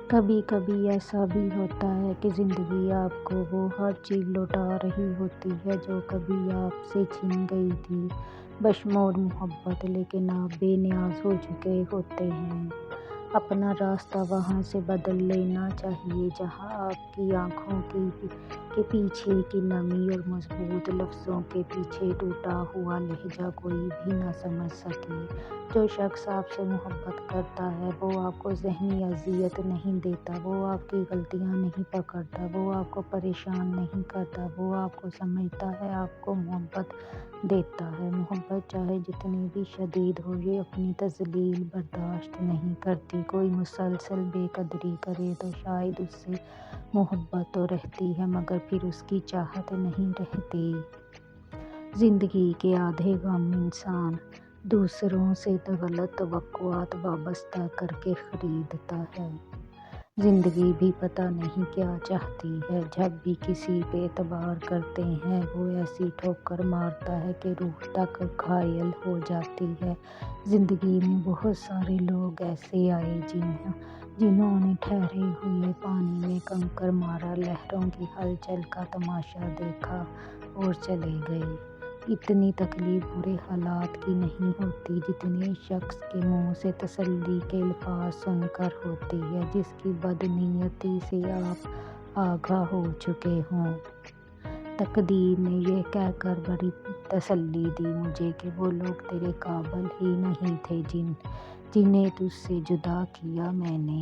کبھی کبھی ایسا بھی ہوتا ہے کہ زندگی آپ کو وہ ہر چیز لوٹا رہی ہوتی ہے جو کبھی آپ سے چھن گئی تھی، بشمول محبت، لیکن آپ بے نیاز ہو چکے ہوتے ہیں۔ اپنا راستہ وہاں سے بدل لینا چاہیے جہاں آپ کی آنکھوں کے پیچھے کی نمی اور مضبوط لفظوں کے پیچھے ٹوٹا ہوا لہجہ کوئی بھی نہ سمجھ سکے۔ جو شخص آپ سے محبت کرتا ہے وہ آپ کو ذہنی اذیت نہیں دیتا، وہ آپ کی غلطیاں نہیں پکڑتا، وہ آپ کو پریشان نہیں کرتا، وہ آپ کو سمجھتا ہے، آپ کو محبت دیتا ہے۔ محبت چاہے جتنی بھی شدید ہو، یہ اپنی تذلیل برداشت نہیں کرتی۔ کوئی مسلسل بے قدری کرے تو شاید اس سے محبت تو رہتی ہے مگر پھر اس کی چاہت نہیں رہتی۔ زندگی کے آدھے غم انسان دوسروں سے غلط توقعات وابستہ کر کے خریدتا ہے۔ زندگی بھی پتہ نہیں کیا چاہتی ہے، جب بھی کسی پہ اعتبار کرتے ہیں وہ ایسی ٹھوکر مارتا ہے کہ روح تک گھائل ہو جاتی ہے۔ زندگی میں بہت سارے لوگ ایسے آئے جنہوں نے ٹھہرے ہوئے پانی میں کنکر مارا، لہروں کی ہلچل کا تماشا دیکھا اور چلے گئے۔ اتنی تکلیف برے حالات کی نہیں ہوتی جتنی شخص کے منہ سے تسلی کے الفاظ سن کر ہوتی ہے، جس کی بدنیتی سے آپ آگاہ ہو چکے ہوں۔ تقدیر نے یہ کہہ کر بڑی تسلی دی مجھے کہ وہ لوگ تیرے قابل ہی نہیں تھے جنہیں تجھ سے جدا کیا میں نے۔